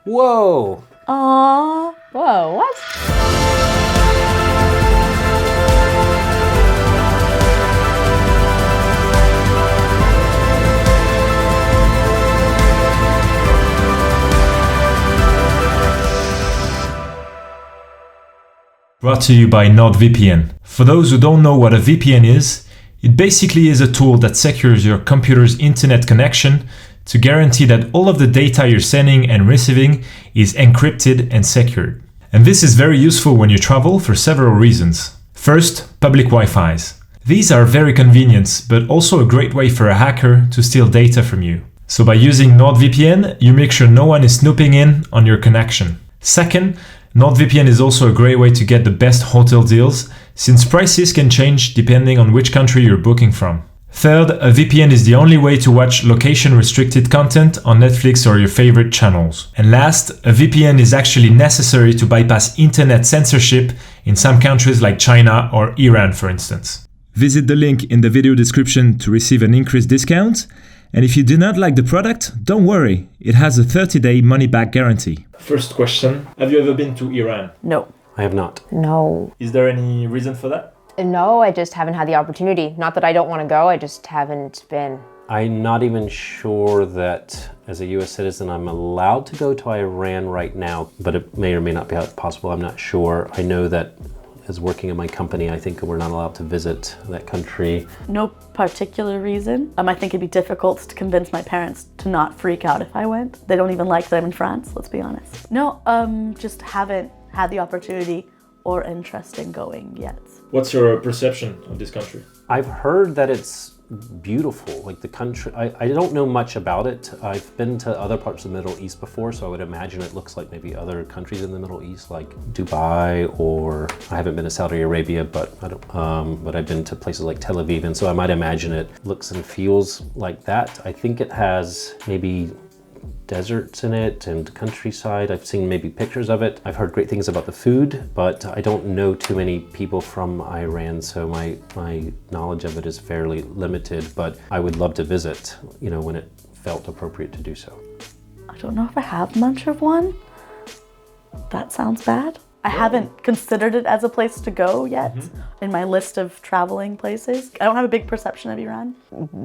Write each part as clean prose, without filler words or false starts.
Whoa! Aww. Whoa, what? Brought to you by NordVPN. For those who don't know what a VPN is, it basically is a tool that secures your computer's internet connection to guarantee that all of the data you're sending and receiving is encrypted and secured. And this is very useful when you travel for several reasons. First, public Wi-Fis. These are very convenient, but also a great way for a hacker to steal data from you. So by using NordVPN, you make sure no one is snooping in on your connection. Second, NordVPN is also a great way to get the best hotel deals, since prices can change depending on which country you're booking from. Third, a VPN is the only way to watch location-restricted content on Netflix or your favorite channels. And last, a VPN is actually necessary to bypass internet censorship in some countries like China or Iran, for instance. Visit the link in the video description to receive an increased discount. And if you do not like the product, don't worry, it has a 30-day money-back guarantee. First question, have you ever been to Iran? No. I have not. No. Is there any reason for that? No, I just haven't had the opportunity. Not that I don't want to go, I just haven't been. I'm not even sure that as a US citizen I'm allowed to go to Iran right now, but it may or may not be possible, I'm not sure. I know that as working in my company, I think we're not allowed to visit that country. No particular reason. I think it'd be difficult to convince my parents to not freak out if I went. They don't even like that I'm in France, let's be honest. No, just haven't had the opportunity or interest in going yet. What's your perception of this country? I've heard that it's beautiful, like the country. I don't know much about it. I've been to other parts of the Middle East before, so I would imagine it looks like maybe other countries in the Middle East, like Dubai, or I haven't been to Saudi Arabia, but but I've been to places like Tel Aviv, and so I might imagine it looks and feels like that. I think it has maybe deserts in it and countryside. I've seen maybe pictures of it. I've heard great things about the food, but I don't know too many people from Iran, so my knowledge of it is fairly limited, but I would love to visit, you know, when it felt appropriate to do so. I don't know if I have much of one. That sounds bad. I haven't considered it as a place to go yet in my list of traveling places. I don't have a big perception of Iran.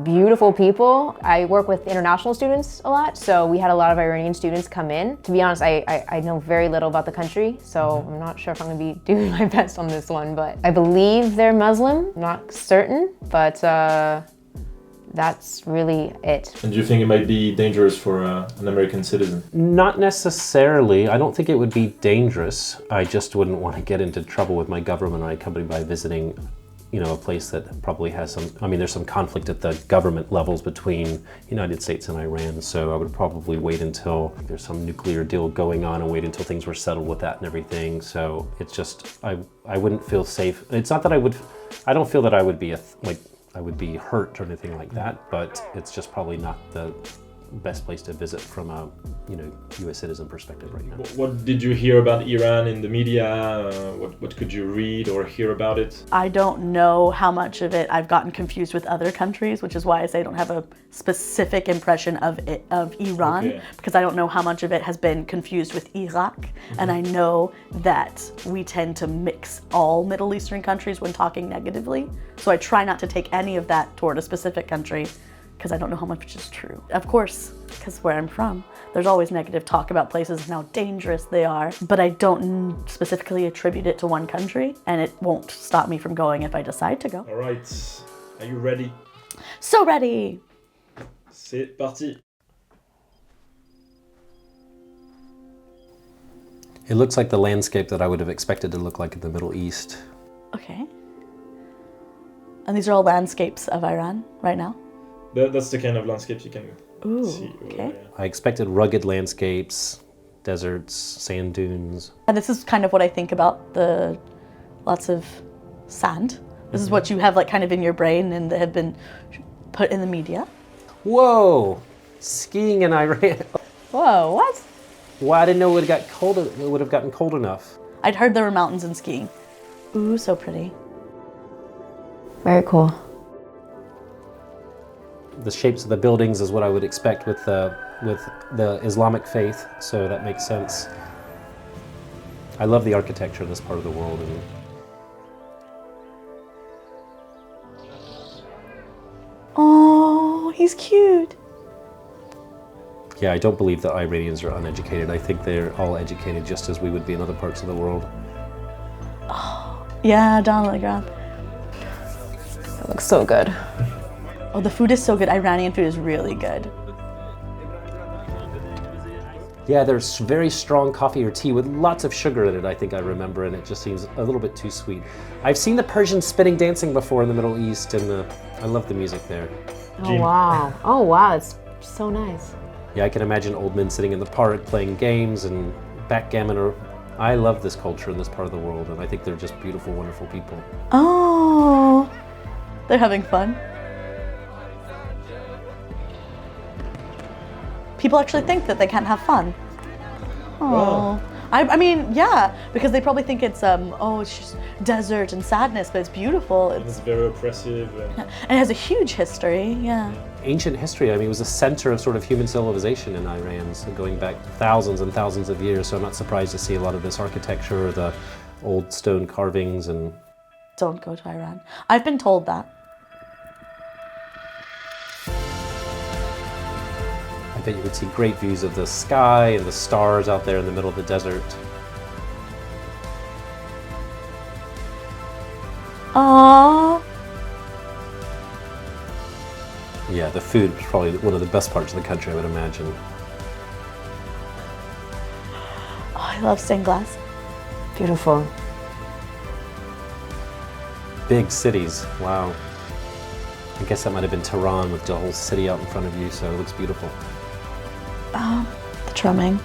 Beautiful people. I work with international students a lot, so we had a lot of Iranian students come in. To be honest, I know very little about the country, so I'm not sure if I'm gonna be doing my best on this one, but I believe they're Muslim, not certain, but that's really it. And do you think it might be dangerous for an American citizen? Not necessarily. I don't think it would be dangerous. I just wouldn't want to get into trouble with my government or my company by visiting, you know, a place that probably has some, I mean, there's some conflict at the government levels between United States and Iran, so I would probably wait until there's some nuclear deal going on and wait until things were settled with that and everything. So it's just, I wouldn't feel safe. It's not that I don't feel that I would be I would be hurt or anything like that, but it's just probably not the best place to visit from a, you know, US citizen perspective right now. What did you hear about Iran in the media? What could you read or hear about it? I don't know how much of it I've gotten confused with other countries, which is why I say I don't have a specific impression of Iran, because I don't know how much of it has been confused with Iraq. And I know that we tend to mix all Middle Eastern countries when talking negatively. So I try not to take any of that toward a specific country, because I don't know how much is true. Of course, because where I'm from, there's always negative talk about places and how dangerous they are, but I don't specifically attribute it to one country, and it won't stop me from going if I decide to go. All right, are you ready? So ready! C'est parti! It looks like the landscape that I would have expected to look like in the Middle East. Okay. And these are all landscapes of Iran right now? That's the kind of landscape you can see. Okay. I expected rugged landscapes, deserts, sand dunes. And this is kind of what I think about the lots of sand. This is what you have like kind of in your brain and that have been put in the media. Whoa! Skiing in Iran. Whoa, what? Well, I didn't know it would have gotten cold enough. I'd heard there were mountains and skiing. Ooh, so pretty. Very cool. The shapes of the buildings is what I would expect with the with the Islamic faith, so that makes sense. I love the architecture of this part of the world. And oh, he's cute. yeah, I don't believe that Iranians are uneducated. I think they're all educated just as we would be in other parts of the world. Yeah, Donald Grant. That looks so good. Oh, the food is so good. Iranian food is really good. Yeah, there's very strong coffee or tea with lots of sugar in it, I think I remember, and it just seems a little bit too sweet. I've seen the Persian spinning dancing before in the Middle East, and I love the music there. Oh wow. Oh wow, it's so nice. Yeah, I can imagine old men sitting in the park playing games and backgammon. I love this culture in this part of the world, and I think they're just beautiful, wonderful people. Oh, they're having fun. People actually think that they can't have fun. Oh, Wow. I mean, yeah, because they probably think it's it's just desert and sadness, but it's beautiful. It's very oppressive. And it has a huge history. Yeah. Ancient history, I mean, it was a center of sort of human civilization in Iran, so going back thousands and thousands of years, so I'm not surprised to see a lot of this architecture, the old stone carvings, and... Don't go to Iran. I've been told that. I bet you would see great views of the sky and the stars out there in the middle of the desert. Aww. Yeah, the food is probably one of the best parts of the country, I would imagine. Oh, I love stained glass. Beautiful. Big cities, wow. I guess that might have been Tehran with the whole city out in front of you, so it looks beautiful. The drumming.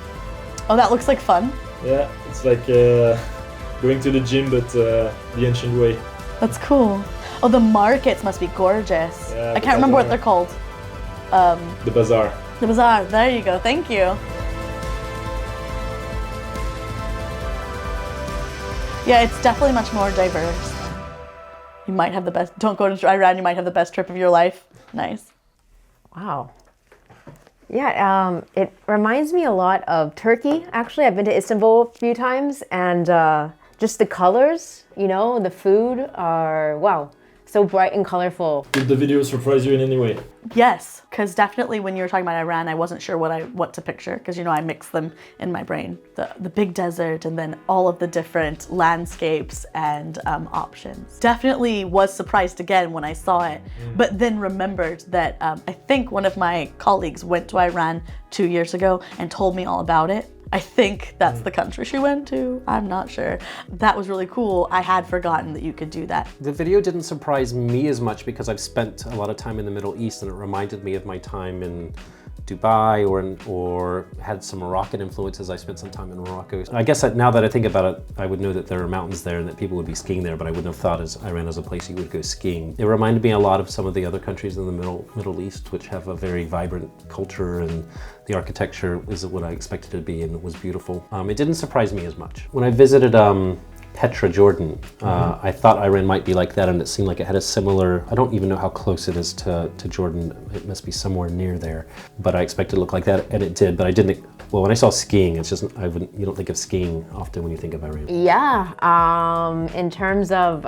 Oh, that looks like fun. Yeah, it's like going to the gym, but the ancient way. That's cool. Oh, the markets must be gorgeous. Yeah, I the can't remember what bazaar. they're called. The bazaar. The bazaar. There you go. Thank you. Yeah, it's definitely much more diverse. You might have the best. Don't go to Iran. You might have the best trip of your life. Nice. Wow. Yeah, it reminds me a lot of Turkey. Actually, I've been to Istanbul a few times, and just the colors, the food are, wow, so bright and colorful. Did the video surprise you in any way? Yes, because definitely when you were talking about Iran, I wasn't sure what to picture because I mix them in my brain. The big desert and then all of the different landscapes and options. Definitely was surprised again when I saw it, but then remembered that I think one of my colleagues went to Iran 2 years ago and told me all about it. I think that's the country she went to. I'm not sure. That was really cool. I had forgotten that you could do that. The video didn't surprise me as much because I've spent a lot of time in the Middle East, and it reminded me of my time in Dubai or had some Moroccan influences. I spent some time in Morocco. I guess now that I think about it, I would know that there are mountains there and that people would be skiing there, but I wouldn't have thought Iran as a place you would go skiing. It reminded me a lot of some of the other countries in the Middle East, which have a very vibrant culture, and the architecture is what I expected it to be and was beautiful. It didn't surprise me as much. When I visited Petra, Jordan, I thought Iran might be like that, and it seemed like it had a similar, I don't even know how close it is to Jordan, it must be somewhere near there, but I expected it to look like that, and it did, but I didn't, well, when I saw skiing, it's just, you don't think of skiing often when you think of Iran. Yeah, in terms of,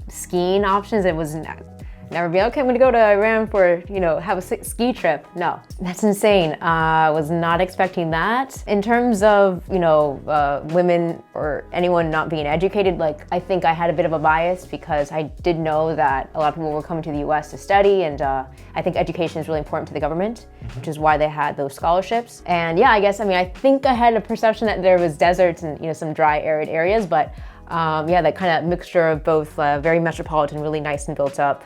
skiing options, it was never be, okay, I'm gonna go to Iran for, have a ski trip. No, that's insane. I was not expecting that. In terms of, women or anyone not being educated, I think I had a bit of a bias because I did know that a lot of people were coming to the US to study, and I think education is really important to the government, which is why they had those scholarships. And yeah, I think I had a perception that there was deserts and, some dry, arid areas, but yeah, that kind of mixture of both very metropolitan, really nice and built up.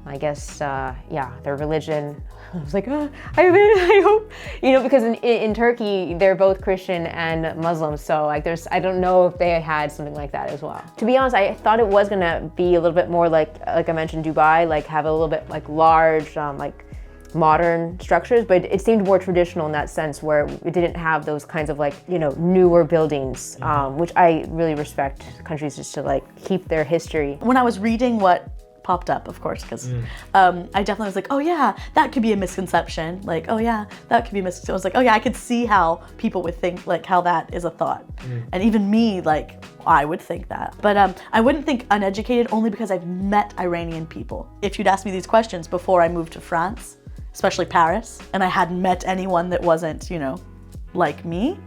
I guess, yeah, their religion, I was like, I hope, because in Turkey, they're both Christian and Muslim, so I don't know if they had something like that as well. To be honest, I thought it was gonna be a little bit more like I mentioned, Dubai, have a little bit large, modern structures, but it seemed more traditional in that sense, where it didn't have those kinds of newer buildings, which I really respect countries just to keep their history. When I was reading what popped up, of course, because I definitely was like, oh yeah, that could be a misconception. Like, oh yeah, that could be a misconception. I was like, oh yeah, I could see how people would think, like how that is a thought. And even me, like, I would think that. But I wouldn't think uneducated only because I've met Iranian people. If you'd asked me these questions before I moved to France, especially Paris, and I hadn't met anyone that wasn't, you know, like me,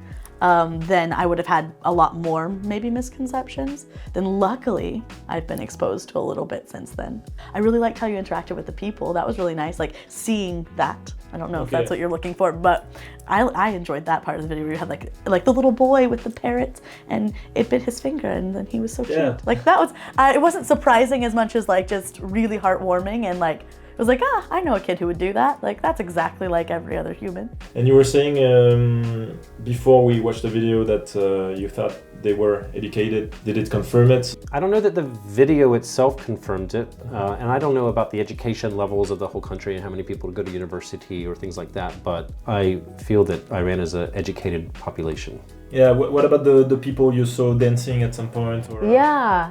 then I would have had a lot more maybe misconceptions. Then luckily, I've been exposed to a little bit since then. I really liked how you interacted with the people. That was really nice, like seeing that. I don't know if that's what you're looking for, but I enjoyed that part of the video where you had like the little boy with the parrot and it bit his finger and then he was so cute. Like that was, it wasn't surprising as much as like just really heartwarming and like, it was like, I know a kid who would do that. Like, that's exactly like every other human. And you were saying before we watched the video that you thought they were educated. Did it confirm it? I don't know that the video itself confirmed it, and I don't know about the education levels of the whole country and how many people go to university or things like that, but I feel that Iran is an educated population. Yeah, what about the people you saw dancing at some point or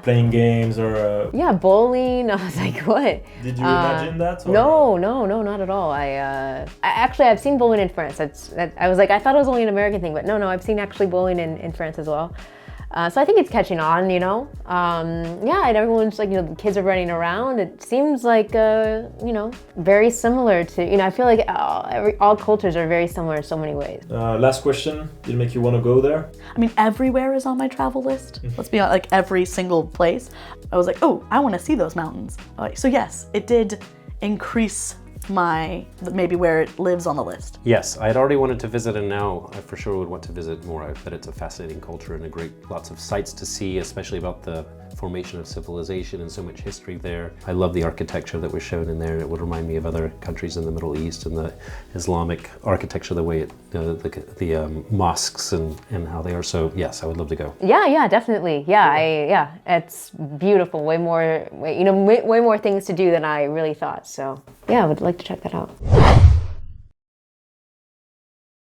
playing games or... Yeah, bowling. I was like, what? Did you imagine that? Or? No, not at all. Actually, I've seen bowling in France. I was like, I thought it was only an American thing, but no, I've seen actually bowling in France as well. So I think it's catching on, you know. Yeah, and everyone's like, you know, the kids are running around. It seems like, you know, very similar to, you know, I feel like all cultures are very similar in so many ways. Last question, did it make you want to go there? I mean, everywhere is on my travel list. Let's be honest, like every single place. I was like, oh, I want to see those mountains. So yes, it did increase maybe where it lives on the list. Yes, I had already wanted to visit and now I for sure would want to visit more. I bet it's a fascinating culture and lots of sights to see, especially about the formation of civilization and so much history there. I love the architecture that was shown in there. It would remind me of other countries in the Middle East and the Islamic architecture, the way the mosques and how they are. So yes, I would love to go. Yeah, definitely. Yeah, it's beautiful. Way more things to do than I really thought. So yeah, I would like to check that out.